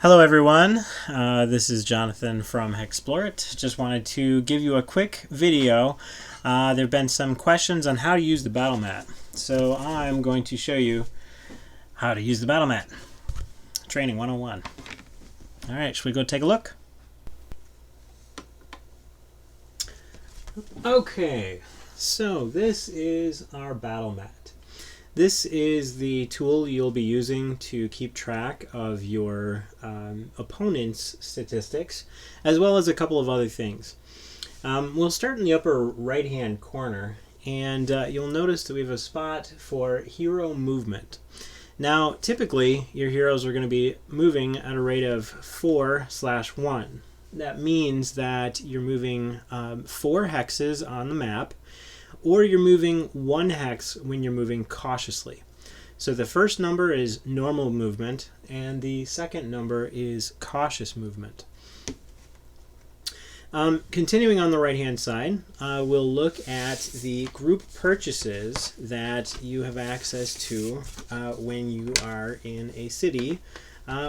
Hello everyone, this is Jonathan from Explorit. Just wanted to give you a quick video. There have been some questions on how to use the battle mat. So I'm going to show you how to use the battle mat. Training 101. Alright, should we go take a look? Okay, so this is our battle mat. This is the tool you'll be using to keep track of your opponent's statistics, as well as a couple of other things. We'll start in the upper right-hand corner, and you'll notice that we have a spot for hero movement. Now, typically, your heroes are going to be moving at a rate of 4/1. That means that you're moving 4 hexes on the map, or you're moving 1 hex when you're moving cautiously. So the first number is normal movement, and the second number is cautious movement. Continuing on the right-hand side, we'll look at the group purchases that you have access to when you are in a city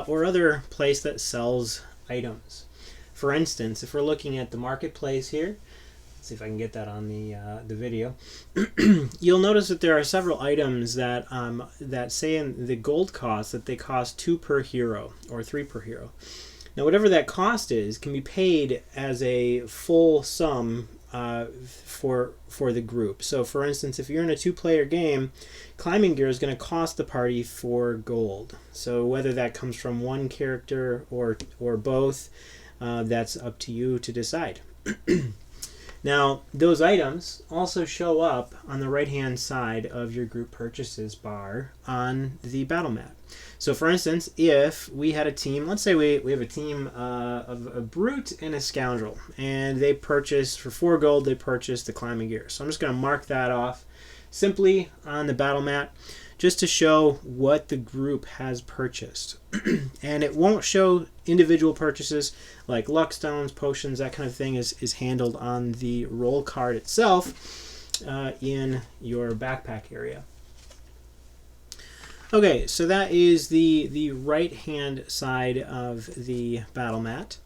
or other place that sells items. For instance, if we're looking at the marketplace here, see if I can get that on the video. You'll notice that there are several items that that say in the gold cost that they cost 2 per hero or 3 per hero. Now, whatever that cost is can be paid as a full sum for the group. So, for instance, if you're in a 2-player game, climbing gear is going to cost the party 4 gold. So, whether that comes from one character or both, that's up to you to decide. Now, those items also show up on the right-hand side of your group purchases bar on the battle mat. So, for instance, if we had a team, let's say we have a team of a brute and a scoundrel, and they purchased, for 4 gold, they purchased the climbing gear. So I'm just going to mark that off simply on the battle mat, just to show what the group has purchased. And it won't show individual purchases like luck stones, potions, that kind of thing is handled on the roll card itself in your backpack area. Okay, so that is the right-hand side of the battle mat.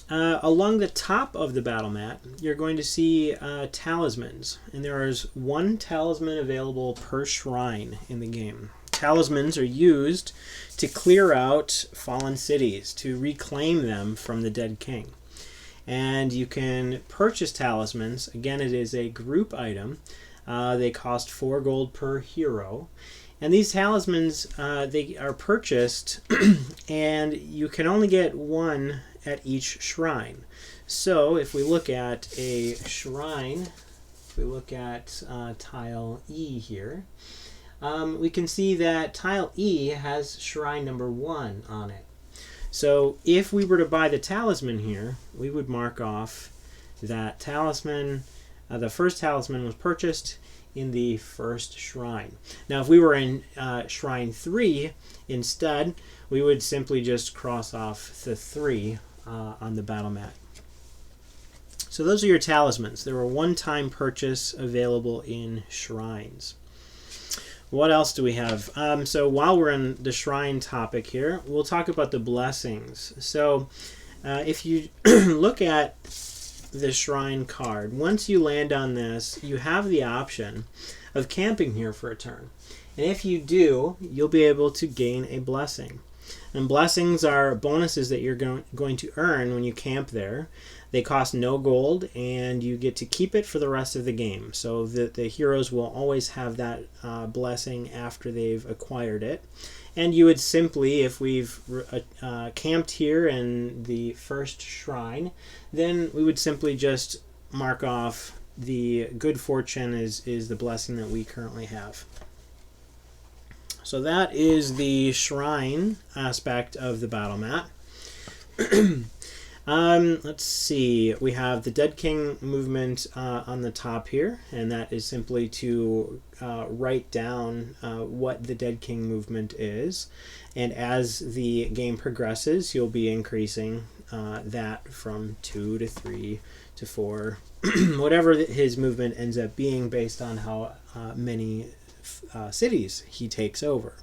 Along the top of the battle mat, you're going to see talismans, and there is 1 talisman available per shrine in the game. Talismans are used to clear out fallen cities, to reclaim them from the dead king. And you can purchase talismans. Again, it is a group item. They cost 4 gold per hero. And these talismans, they are purchased, and you can only get 1 at each shrine. So if we look at a shrine, if we look at tile E here, we can see that tile E has shrine number 1 on it. So if we were to buy the talisman here, we would mark off that talisman. The first talisman was purchased in the first shrine. Now, if we were in shrine 3 instead, we would simply just cross off the 3 on the battle mat. So those are your talismans. They were a one-time purchase available in shrines. What else do we have? So while we're in the shrine topic here, we'll talk about the blessings. So if you look at the shrine card, once you land on this, you have the option of camping here for a turn. And if you do, you'll be able to gain a blessing. And blessings are bonuses that you're going to earn when you camp there. They cost no gold, and you get to keep it for the rest of the game. So the heroes will always have that blessing after they've acquired it. And you would simply, if we've camped here in the first shrine, then we would simply just mark off the good fortune is the blessing that we currently have. So that is the shrine aspect of the battle mat. Let's see. We have the Dead King movement on the top here, and that is simply to write down what the Dead King movement is. And as the game progresses, you'll be increasing that from 2 to 3 to 4, whatever his movement ends up being based on how many cities he takes over.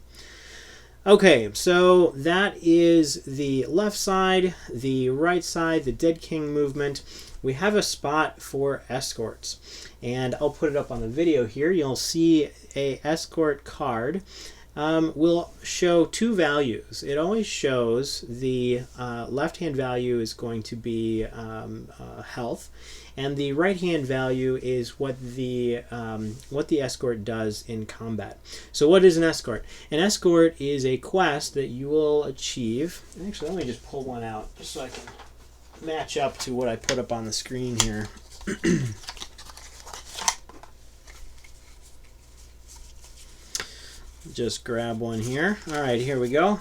Okay, so that is the left side, the right side, the Dead King movement. We have a spot for escorts, and I'll put it up on the video here. You'll see a escort card will show two values. It always shows the left-hand value is going to be health, and the right-hand value is what the escort does in combat. So what is an escort? An escort is a quest that you will achieve. Actually, let me just pull one out just so I can match up to what I put up on the screen here. Just grab one here. All right, here we go.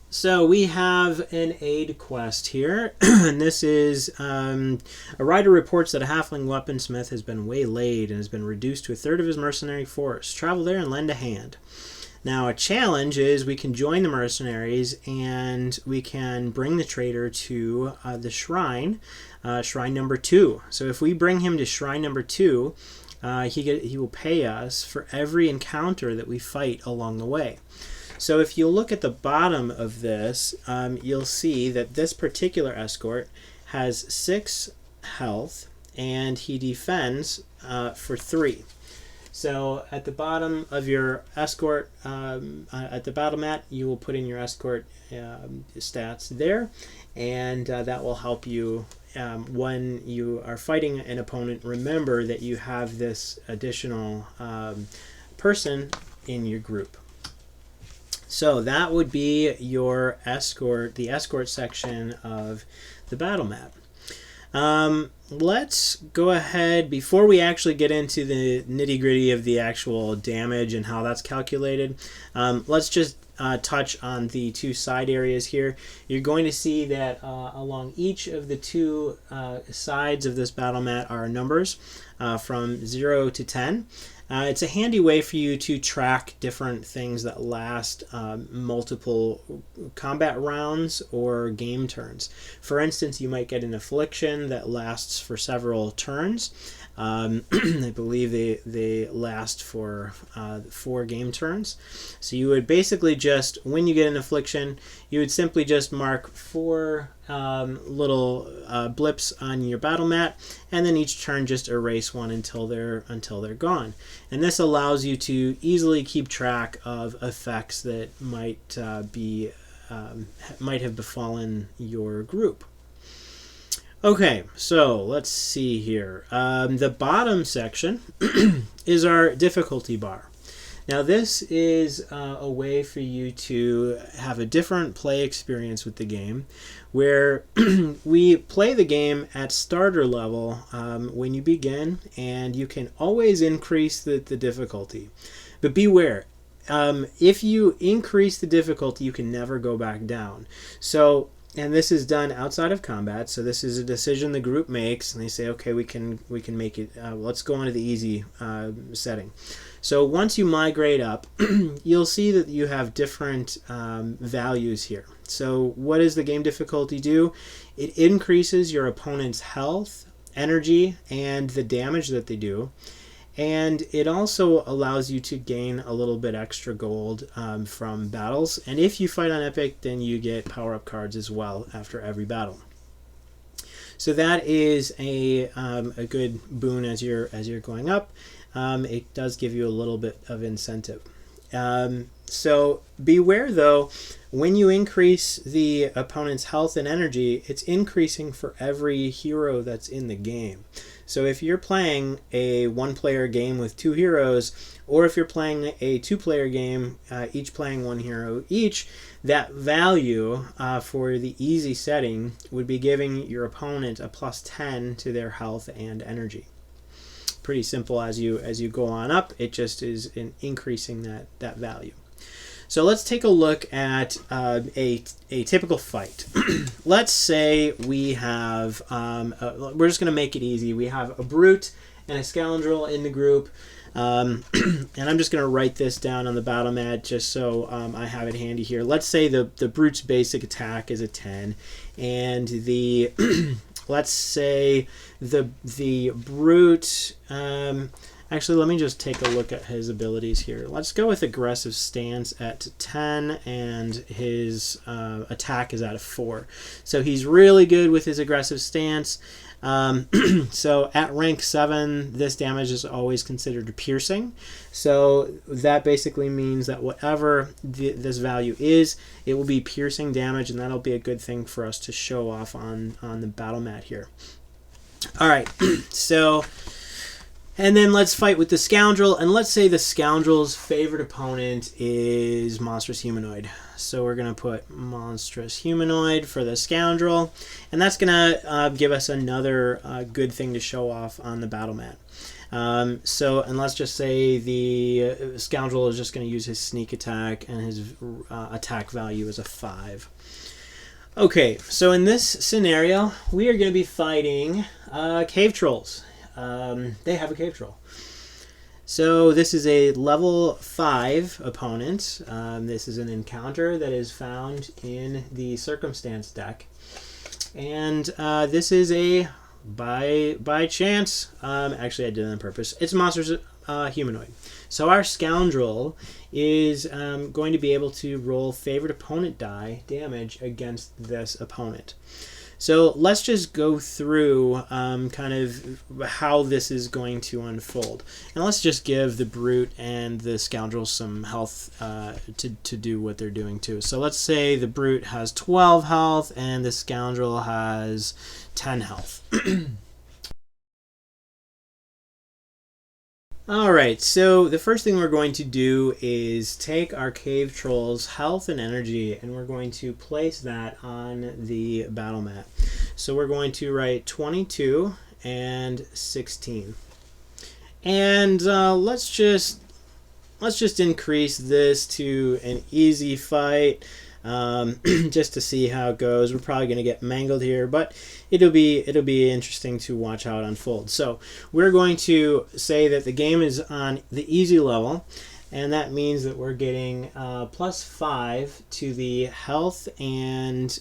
So we have an aid quest here, and this is a rider reports that a halfling weaponsmith has been waylaid and has been reduced to a third of his mercenary force. Travel there and lend a hand. Now a challenge is we can join the mercenaries and we can bring the trader to the shrine, shrine number 2. So if we bring him to shrine number 2, he will pay us for every encounter that we fight along the way. So if you look at the bottom of this, you'll see that this particular escort has 6 health and he defends for 3. So at the bottom of your escort, at the battle mat, you will put in your escort stats there, and that will help you when you are fighting an opponent. Remember that you have this additional person in your group. So that would be your escort, the escort section of the battle map. Let's go ahead, before we actually get into the nitty-gritty of the actual damage and how that's calculated, let's just touch on the 2 side areas here. You're going to see that along each of the 2 sides of this battle mat are numbers from 0 to 10. It's a handy way for you to track different things that last multiple combat rounds or game turns. For instance, you might get an affliction that lasts for several turns. I believe they last for 4 game turns. So you would basically just, when you get an affliction, you would simply just mark 4 little blips on your battle mat, and then each turn just erase one until they're gone. And this allows you to easily keep track of effects that might have befallen your group. Okay, so let's see here. The bottom section is our difficulty bar. Now this is a way for you to have a different play experience with the game, where we play the game at starter level when you begin, and you can always increase the difficulty. But beware, if you increase the difficulty, you can never go back down. So, and this is done outside of combat, so this is a decision the group makes, and they say, okay, we can make it, let's go into the easy setting. So once you migrate up, you'll see that you have different values here. So what does the game difficulty do? It increases your opponent's health, energy, and the damage that they do. And it also allows you to gain a little bit extra gold from battles. And if you fight on Epic, then you get power-up cards as well after every battle. So that is a good boon as you're going up. It does give you a little bit of incentive. So beware though, when you increase the opponent's health and energy, it's increasing for every hero that's in the game. So if you're playing a 1-player game with 2 heroes, or if you're playing a 2-player game, each playing 1 hero each, that value for the easy setting would be giving your opponent a +10 to their health and energy. Pretty simple as you go on up. It just is increasing that value. So let's take a look at a typical fight. Let's say we have, we're just going to make it easy. We have a brute and a scoundrel in the group. And I'm just going to write this down on the battle mat just so I have it handy here. Let's say the brute's basic attack is a 10, and let's say the brute Actually, let me just take a look at his abilities here. Let's go with aggressive stance at 10, and his attack is at a 4. So he's really good with his aggressive stance. So at rank 7, this damage is always considered piercing. So that basically means that whatever this value is, it will be piercing damage, and that'll be a good thing for us to show off on the battle mat here. All right, so... And then let's fight with the Scoundrel, and let's say the Scoundrel's favorite opponent is Monstrous Humanoid. So we're going to put Monstrous Humanoid for the Scoundrel, and that's going to give us another good thing to show off on the battle mat. And let's just say the Scoundrel is just going to use his sneak attack, and his attack value is a 5. Okay, so in this scenario, we are going to be fighting Cave Trolls. They have a Cave Troll. So this is a level 5 opponent. This is an encounter that is found in the Circumstance deck. And this is a, by chance, actually I did it on purpose, it's Monsters Humanoid. So our Scoundrel is going to be able to roll favorite opponent die damage against this opponent. So let's just go through kind of how this is going to unfold. And let's just give the Brute and the Scoundrel some health to do what they're doing too. So let's say the Brute has 12 health and the Scoundrel has 10 health. Alright, so the first thing we're going to do is take our Cave Troll's health and energy, and we're going to place that on the battle mat. So we're going to write 22 and 16. And let's just increase this to an easy fight, just to see how it goes. We're probably going to get mangled here, but it'll be interesting to watch how it unfolds. So we're going to say that the game is on the easy level, and that means that we're getting +5 to the health and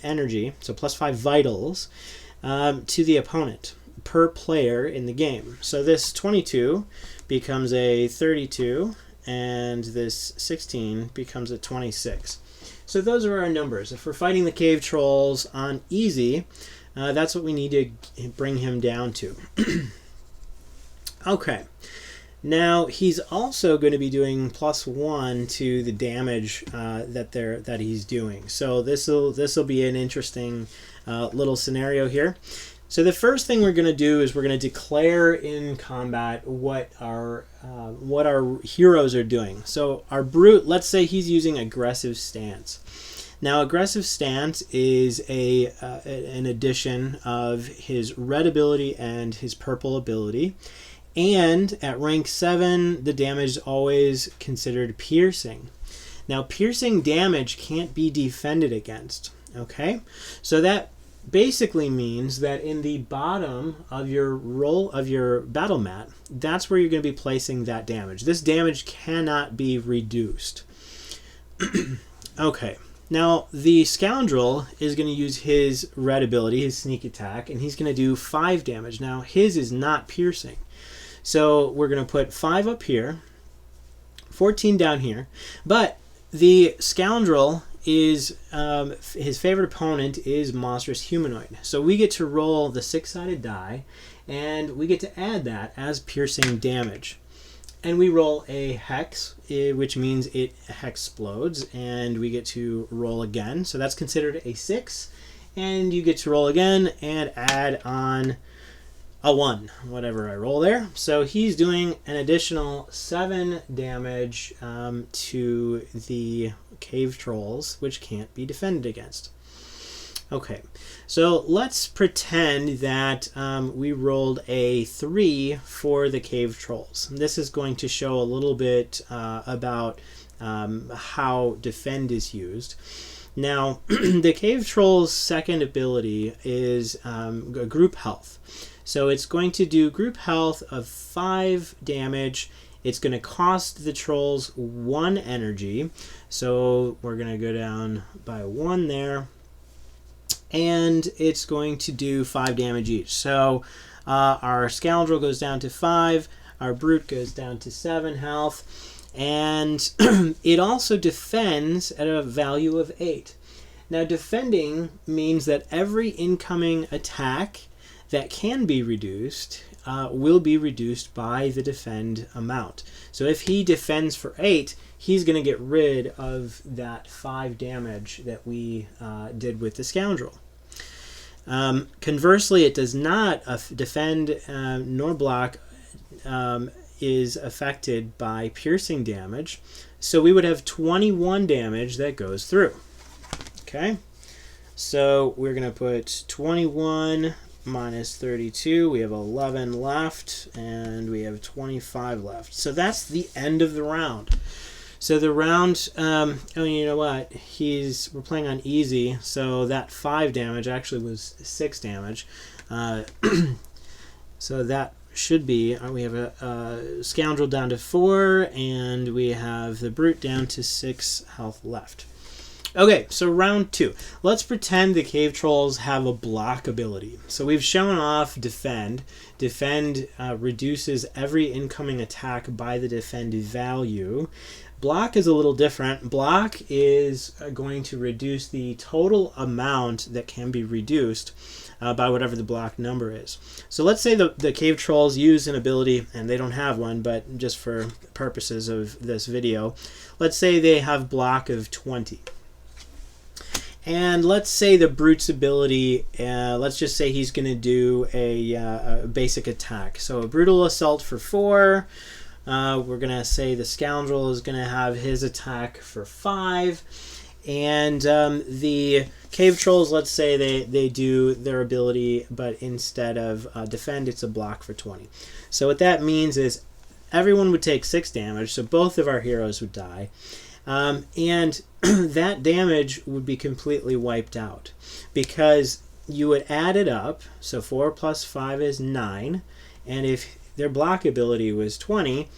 energy, so +5 vitals to the opponent per player in the game. So this 22 becomes a 32, and this 16 becomes a 26. So those are our numbers. If we're fighting the Cave Trolls on easy, that's what we need to bring him down to. Okay. Now he's also going to be doing +1 to the damage that he's doing. So this will be an interesting little scenario here. So the first thing we're going to do is we're going to declare in combat what our heroes are doing. So our Brute, let's say he's using aggressive stance. Now aggressive stance is an addition of his red ability and his purple ability. And at rank 7, the damage is always considered piercing. Now piercing damage can't be defended against. Okay, so that basically means that in the bottom of your battle mat, that's where you're going to be placing that damage. This damage cannot be reduced. Okay, now the Scoundrel is going to use his red ability, his sneak attack, and he's going to do 5 damage. Now his is not piercing, so we're going to put 5 up here, 14 down here, but the Scoundrel is his favorite opponent is Monstrous Humanoid. So we get to roll the 6-sided die, and we get to add that as piercing damage. And we roll a hex, which means it hexplodes, and we get to roll again. So that's considered a 6, and you get to roll again and add on a 1, whatever I roll there. So he's doing an additional 7 damage to the Cave Trolls, which can't be defended against. Okay, so let's pretend that we rolled a 3 for the Cave Trolls. This is going to show a little bit about how defend is used. Now, the Cave Troll's second ability is group health. So it's going to do group health of 5 damage. It's going to cost the trolls 1 energy. So we're going to go down by 1 there. And it's going to do 5 damage each. So our Scoundrel goes down to 5. Our brute goes down to 7 health, and it also defends at a value of 8. Now, defending means that every incoming attack that can be reduced will be reduced by the defend amount. So if he defends for 8, he's going to get rid of that 5 damage that we did with the scoundrel. Conversely, it does not defend nor block is affected by piercing damage. So we would have 21 damage that goes through. Okay, so we're going to put 21 minus 32. We have 11 left, and we have 25 left. So that's the end of the round. So the round, you know what? We're playing on easy, so that 5 damage actually was 6 damage. So that should be, we have a scoundrel down to 4, and we have the brute down to 6 health left. Okay, so round 2. Let's pretend the cave trolls have a block ability. So we've shown off defend. Defend reduces every incoming attack by the defend value. Block is a little different. Block is going to reduce the total amount that can be reduced by whatever the block number is. So let's say the cave trolls use an ability, and they don't have one, but just for purposes of this video, let's say they have block of 20. And let's say the brute's ability, let's just say he's going to do a basic attack. So a brutal assault for 4. We're going to say the scoundrel is going to have his attack for 5. And the cave trolls, let's say they do their ability, but instead of defend, it's a block for 20. So what that means is everyone would take 6 damage, so both of our heroes would die. And that damage would be completely wiped out because you would add it up. So 4 plus 5 is 9. And if their block ability was 20,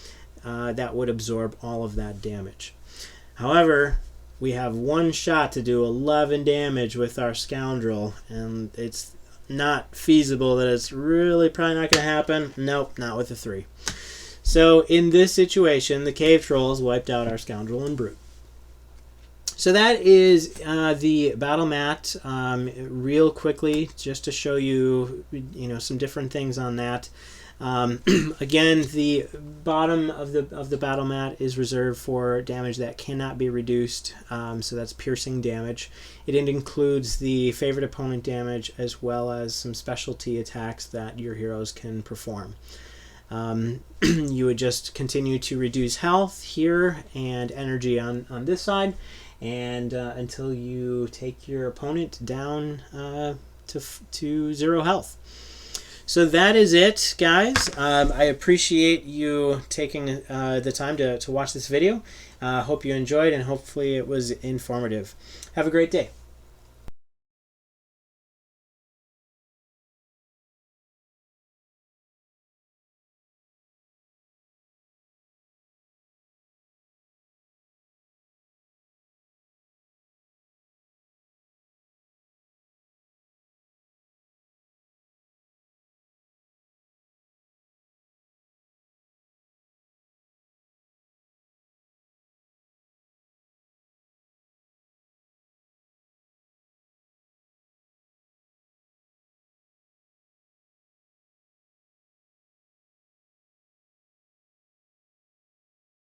that would absorb all of that damage. However, we have one shot to do 11 damage with our scoundrel, and it's not feasible that it's really probably not going to happen. Nope, not with the 3. So in this situation, the cave trolls wiped out our scoundrel and brute. So that is the battle mat. Real quickly, just to show you, some different things on that. Again, the bottom of the battle mat is reserved for damage that cannot be reduced. So that's piercing damage. It includes the favorite opponent damage as well as some specialty attacks that your heroes can perform. You would just continue to reduce health here and energy on this side, and until you take your opponent down to 0 health. So that is it, guys. I appreciate you taking the time to watch this video. Hope you enjoyed, and hopefully it was informative. Have a great day.